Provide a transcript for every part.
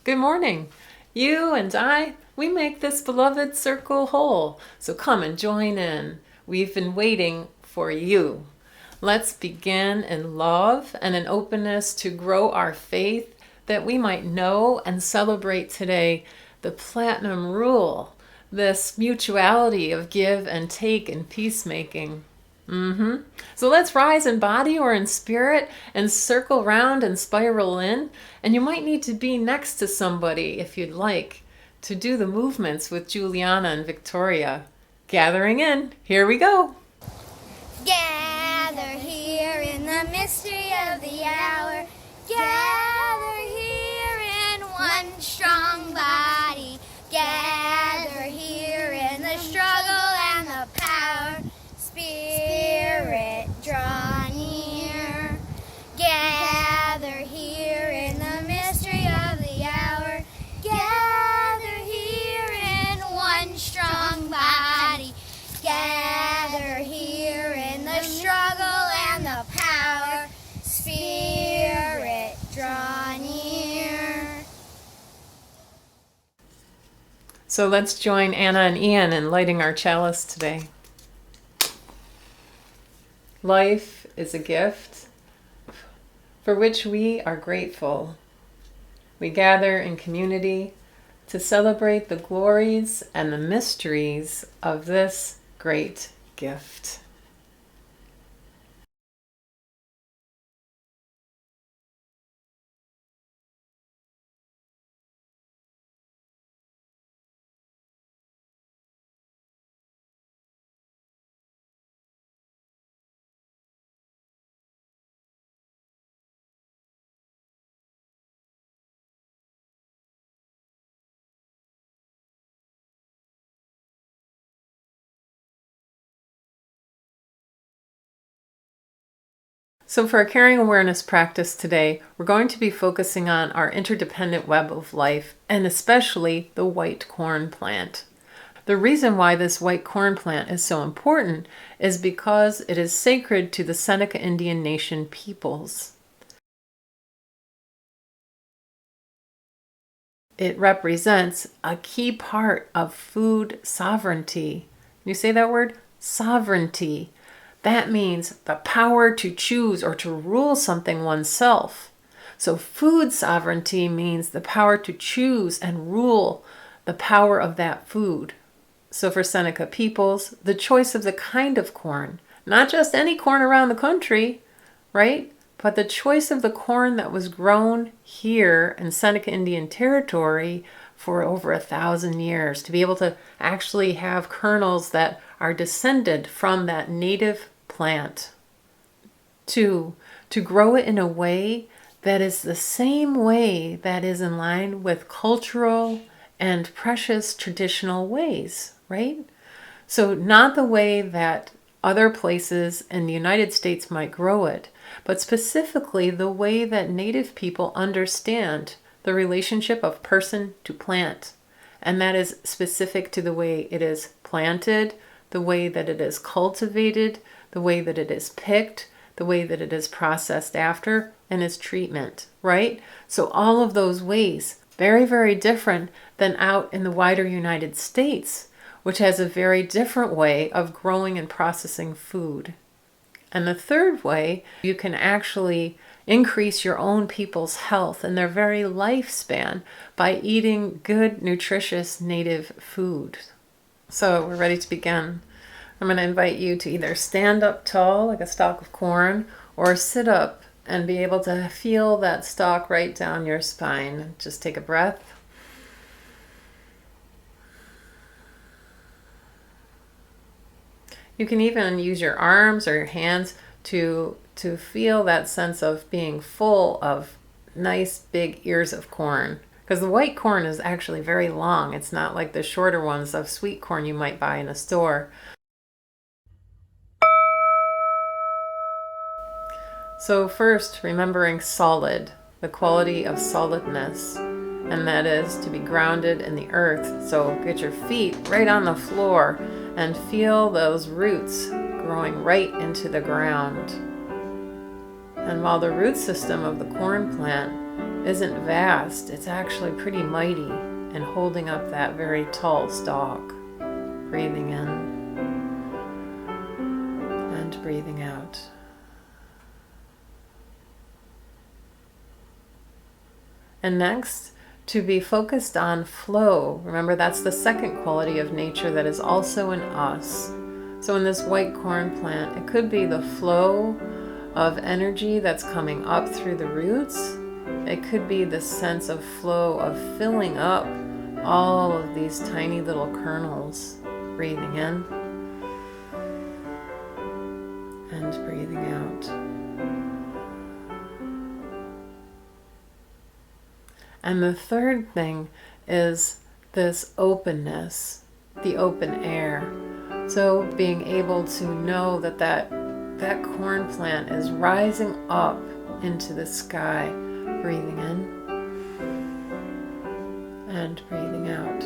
Good morning. You and I, we make this beloved circle whole. So come and join in. We've been waiting for you. Let's begin in love and in openness to grow our faith that we might know and celebrate today the platinum rule, this mutuality of give and take in peacemaking. So let's rise in body or in spirit and circle round and spiral in. And you might need to be next to somebody if you'd like to do the movements with Juliana and Victoria. Gathering in, here we go. Gather here in the mystery of the hour. Gather here in one strong body. Gather here in the struggle and the power. Spirit, draw near. Gather here in the mystery of the hour. Gather here in one strong body. Gather here in the struggle and the power. Spirit, draw near. So let's join Anna and Ian in lighting our chalice today. Life is a gift for which we are grateful. We gather in community to celebrate the glories and the mysteries of this great gift. So for our caring awareness practice today, we're going to be focusing on our interdependent web of life, and especially the white corn plant. The reason why this white corn plant is so important is because it is sacred to the Seneca Indian Nation peoples. It represents a key part of food sovereignty. You say that word? Sovereignty. That means the power to choose or to rule something oneself. So food sovereignty means the power to choose and rule the power of that food. So for Seneca peoples, the choice of the kind of corn, not just any corn around the country, right? But the choice of the corn that was grown here in Seneca Indian Territory for over 1,000 years, to be able to actually have kernels that are descended from that native plant. To grow it in a way that is the same way that is in line with cultural and precious traditional ways, right? So not the way that other places in the United States might grow it, but specifically the way that Native people understand the relationship of person to plant. And that is specific to the way it is planted, the way that it is cultivated, the way that it is picked, the way that it is processed after, and its treatment, right? So all of those ways, very, very different than out in the wider United States, which has a very different way of growing and processing food. And the third way, you can actually increase your own people's health and their very lifespan by eating good, nutritious native food. So we're ready to begin. I'm going to invite you to either stand up tall like a stalk of corn or sit up and be able to feel that stalk right down your spine. Just take a breath. You can even use your arms or your hands to feel that sense of being full of nice big ears of corn. Because the white corn is actually very long. It's not like the shorter ones of sweet corn you might buy in a store. So first, remembering solid, the quality of solidness, and that is to be grounded in the earth. So get your feet right on the floor and feel those roots growing right into the ground. And while the root system of the corn plant isn't vast. It's actually pretty mighty and holding up that very tall stalk. Breathing in and breathing out. And next, to be focused on flow. Remember, that's the second quality of nature that is also in us. So in this white corn plant, it could be the flow of energy that's coming up through the roots. It could be the sense of flow of filling up all of these tiny little kernels. Breathing in and breathing out. And the third thing is this openness, the open air. So being able to know that that corn plant is rising up into the sky, breathing in and breathing out.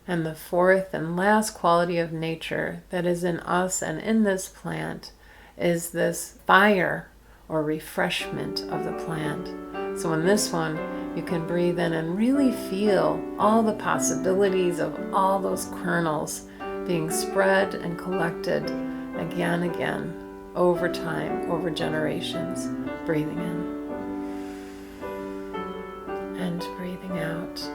And the fourth and last quality of nature that is in us and in this plant is this fire or refreshment of the plant. So in this one, you can breathe in and really feel all the possibilities of all those kernels being spread and collected again and again, over time, over generations. Breathing in and breathing out.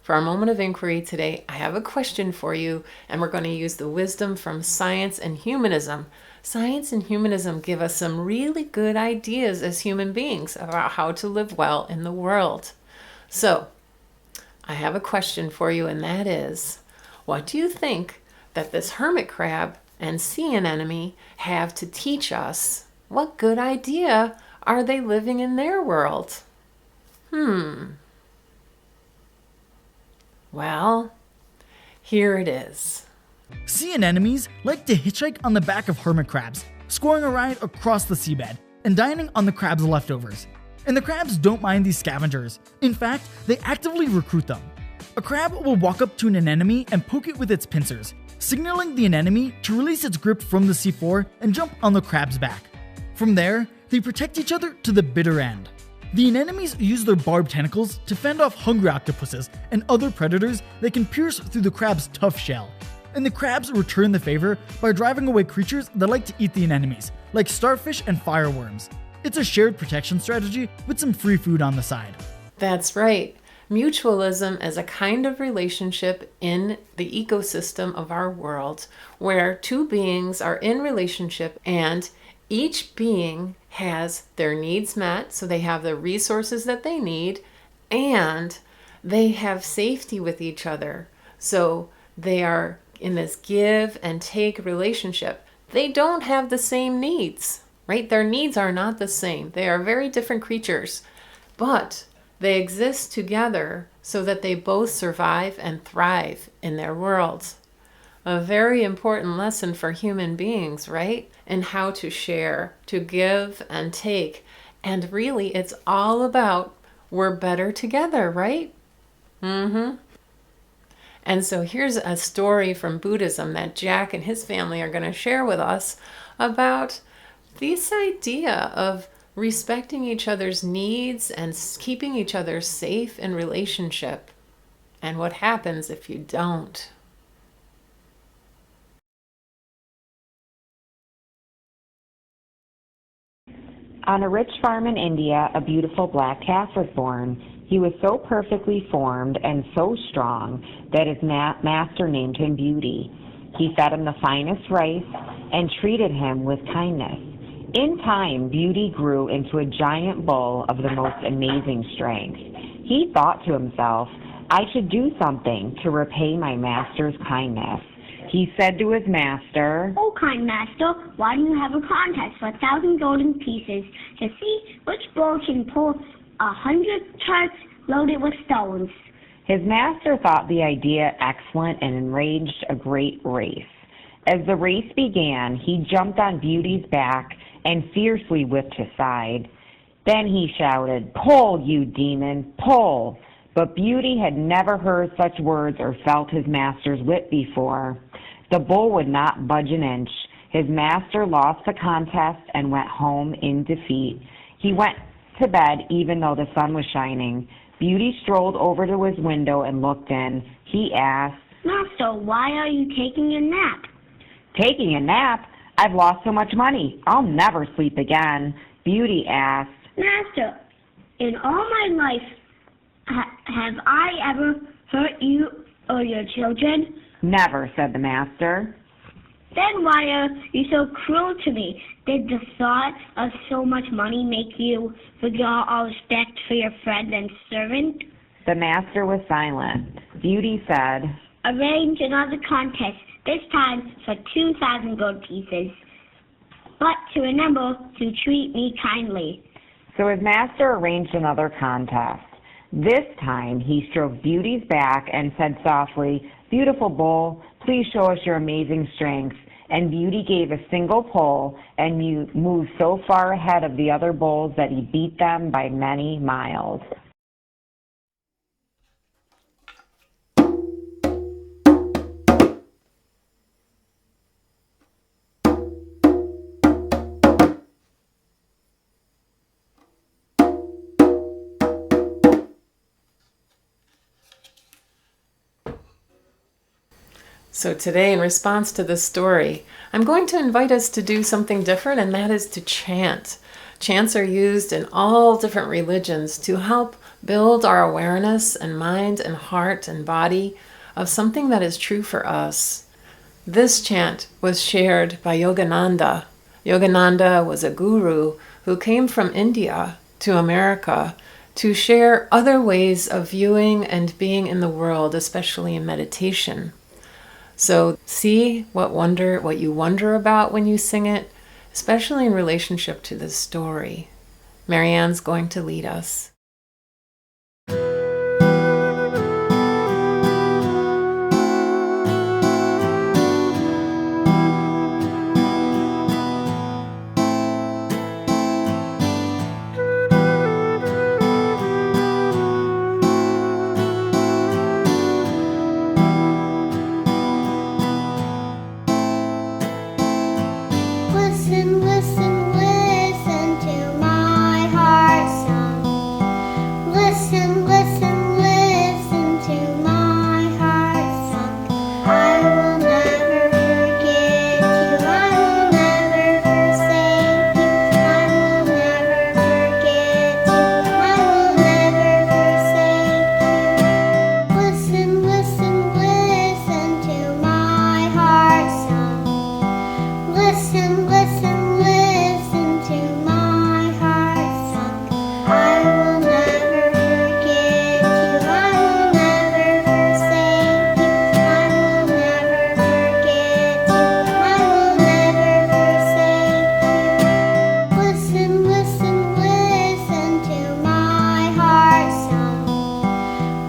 For our moment of inquiry today, I have a question for you, and we're going to use the wisdom from science and humanism. Science and humanism give us some really good ideas as human beings about how to live well in the world. So, I have a question for you, and that is, what do you think that this hermit crab and sea anemone have to teach us? What good idea are they living in their world? Well, here it is. Sea anemones like to hitchhike on the back of hermit crabs, scoring a ride across the seabed, and dining on the crab's leftovers. And the crabs don't mind these scavengers. In fact, they actively recruit them. A crab will walk up to an anemone and poke it with its pincers, signaling the anemone to release its grip from the seafloor and jump on the crab's back. From there, they protect each other to the bitter end. The anemones use their barbed tentacles to fend off hungry octopuses and other predators that can pierce through the crab's tough shell. And the crabs return the favor by driving away creatures that like to eat the anemones, like starfish and fireworms. It's a shared protection strategy with some free food on the side. That's right. Mutualism is a kind of relationship in the ecosystem of our world where two beings are in relationship and each being has their needs met, so they have the resources that they need, and they have safety with each other. So they are in this give and take relationship. They don't have the same needs, right? Their needs are not the same. They are very different creatures, but they exist together so that they both survive and thrive in their worlds. A very important lesson for human beings, right? And how to share, to give and take. And really, it's all about we're better together, right? And so here's a story from Buddhism that Jack and his family are going to share with us about this idea of respecting each other's needs and keeping each other safe in relationship. And what happens if you don't. On a rich farm in India, a beautiful black calf was born. He was so perfectly formed and so strong that his master named him Beauty. He fed him the finest rice and treated him with kindness. In time, Beauty grew into a giant bull of the most amazing strength. He thought to himself, I should do something to repay my master's kindness. He said to his master, Oh, kind master, why don't you have a contest for 1,000 golden pieces to see which bull can pull 100 carts loaded with stones? His master thought the idea excellent and arranged a great race. As the race began, he jumped on Beauty's back and fiercely whipped his side. Then he shouted, "Pull, you demon, pull!" But Beauty had never heard such words or felt his master's whip before. The bull would not budge an inch. His master lost the contest and went home in defeat. He went to bed even though the sun was shining. Beauty strolled over to his window and looked in. He asked, "Master, why are you taking a nap?" "Taking a nap? I've lost so much money. I'll never sleep again." Beauty asked, "Master, in all my life, have I ever hurt you or your children?" "Never," said the master. "Then why are you so cruel to me? Did the thought of so much money make you forget all respect for your friend and servant?" The master was silent. Beauty said, "Arrange another contest, this time for 2,000 gold pieces. But to remember to treat me kindly." So his master arranged another contest. This time he stroked Beauty's back and said softly, "Beautiful bull, please show us your amazing strength." And Beauty gave a single pull and moved so far ahead of the other bulls that he beat them by many miles. So today, in response to this story, I'm going to invite us to do something different, and that is to chant. Chants are used in all different religions to help build our awareness and mind and heart and body of something that is true for us. This chant was shared by Yogananda. Yogananda was a guru who came from India to America to share other ways of viewing and being in the world, especially in meditation. So see what you wonder about when you sing it, especially in relationship to this story. Marianne's going to lead us. Listen, listen, listen to my heart song. Listen, listen, listen to my heart song. I will never forget you. I will never forsake you. I will never forget you. I will never forsake you. Listen, listen, listen to my heart song. Listen, listen, listen to my heart song. I will never forget you. I will never forsake you. I will never forget you. I will never forsake you. Listen, listen, listen to my heart song.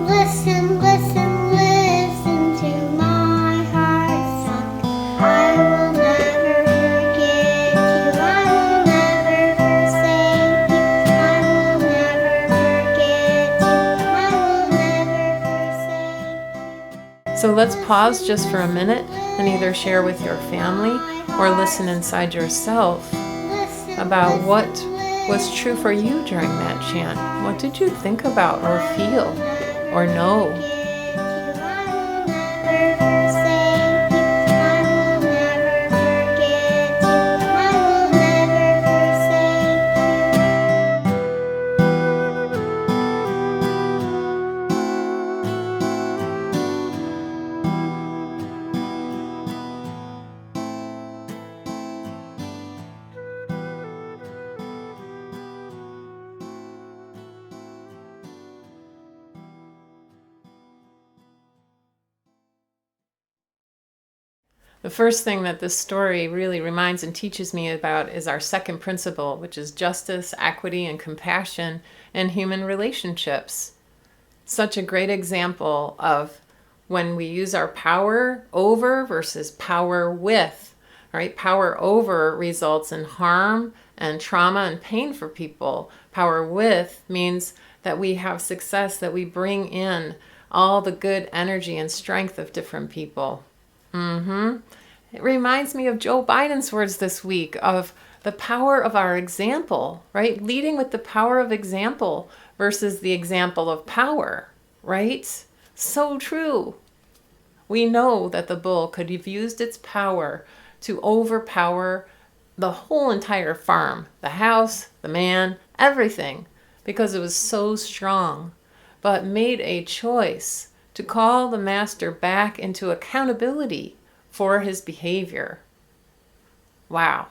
Listen, listen, listen to my heart song. I will never forget you. I will never forsake you. I will never forget you. I will never forsake you. So let's pause just for a minute and either share with your family or listen inside yourself about what was true for you during that chant. What did you think about or feel or know? The first thing that this story really reminds and teaches me about is our second principle, which is justice, equity, and compassion in human relationships. Such a great example of when we use our power over versus power with. right? Power over results in harm and trauma and pain for people. Power with means that we have success, that we bring in all the good energy and strength of different people. It reminds me of Joe Biden's words this week of the power of our example, right? Leading with the power of example versus the example of power, right? So true. We know that the bull could have used its power to overpower the whole entire farm, the house, the man, everything, because it was so strong, but made a choice to call the master back into accountability for his behavior. Wow.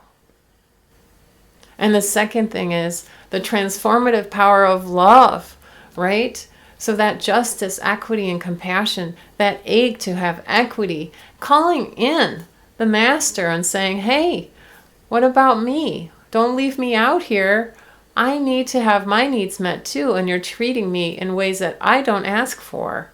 And the second thing is the transformative power of love, right? So that justice, equity, and compassion, that ache to have equity, calling in the master and saying, hey, what about me? Don't leave me out here. I need to have my needs met too, and you're treating me in ways that I don't ask for.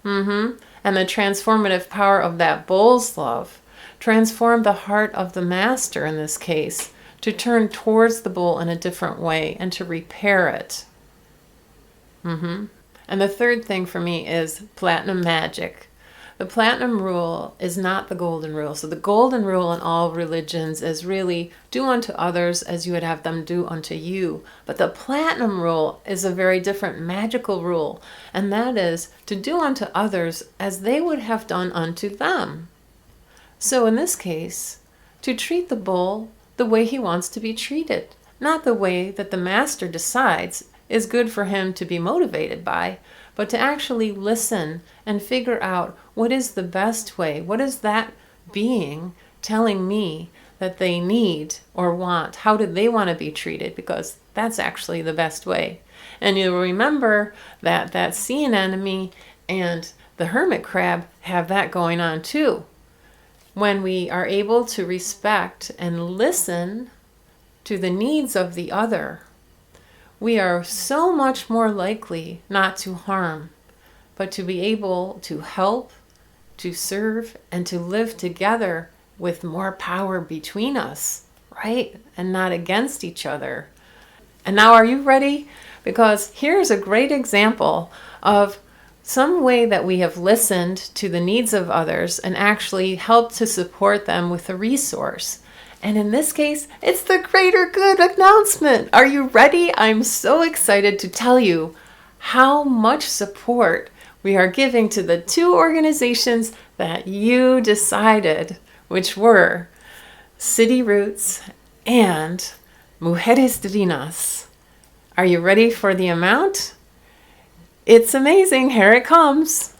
And the transformative power of that bull's love transformed the heart of the master in this case to turn towards the bull in a different way and to repair it. And the third thing for me is platinum magic. The platinum rule is not the golden rule. So the golden rule in all religions is really do unto others as you would have them do unto you. But the platinum rule is a very different magical rule. And that is to do unto others as they would have done unto them. So in this case, to treat the bull the way he wants to be treated, not the way that the master decides is good for him to be motivated by, but to actually listen and figure out what is the best way. What is that being telling me that they need or want? How do they want to be treated? Because that's actually the best way. And you'll remember that that sea anemone and the hermit crab have that going on too. When we are able to respect and listen to the needs of the other, we are so much more likely not to harm, but to be able to help, to serve, and to live together with more power between us, right? And not against each other. And now are you ready? Because here's a great example of some way that we have listened to the needs of others and actually helped to support them with a resource. And in this case, it's the greater good announcement. Are you ready? I'm so excited to tell you how much support we are giving to the two organizations that you decided, which were City Roots and Mujeres Divinas. Are you ready for the amount? It's amazing. Here it comes.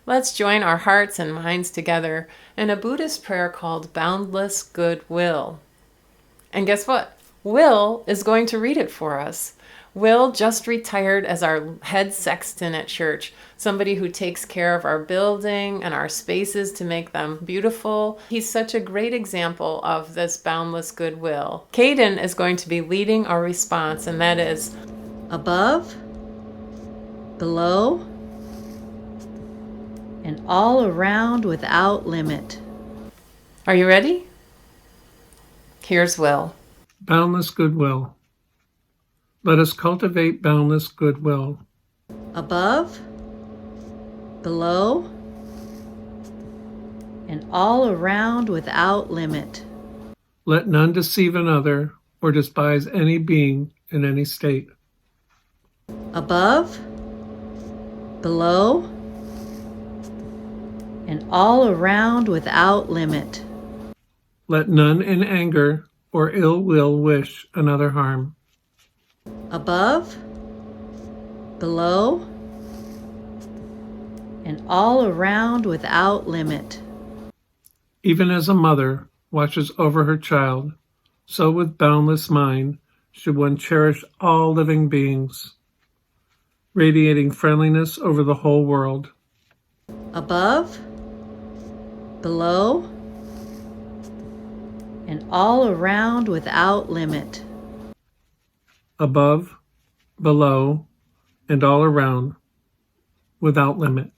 Let's join our hearts and minds together in a Buddhist prayer called Boundless Goodwill. And guess what? Will is going to read it for us. Will just retired as our head sexton at church, somebody who takes care of our building and our spaces to make them beautiful. He's such a great example of this boundless goodwill. Caden is going to be leading our response, and that is above, below, and all around without limit. Are you ready? Here's Will. Boundless goodwill. Let us cultivate boundless goodwill. Above, below, and all around without limit. Let none deceive another or despise any being in any state. Above, below, and all around without limit. Let none in anger or ill will wish another harm. Above, below, and all around without limit. Even as a mother watches over her child, so with boundless mind should one cherish all living beings, radiating friendliness over the whole world. Above, below, and all around without limit. Above, below, and all around, without limit.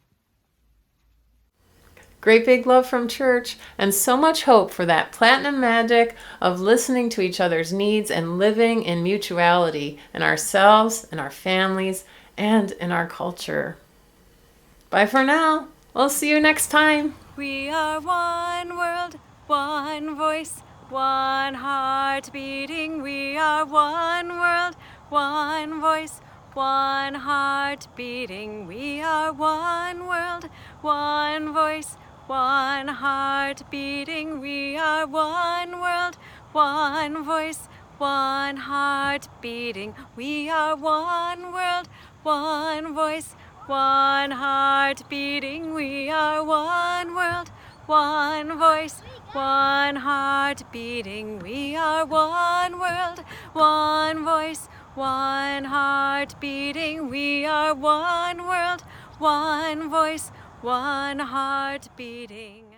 Great big love from church, and so much hope for that platinum magic of listening to each other's needs and living in mutuality in ourselves, in our families, and in our culture. Bye for now. We'll see you next time. We are one world, one voice, one heart beating. We are one world, one voice, one heart beating. We are one world, one voice, one heart beating. We are one world, one voice, one heart beating. We are one world, one voice, one heart beating. We are one world, one voice, one heart beating. We are one world, one voice, one heart beating. We are one world, one voice, one heart beating.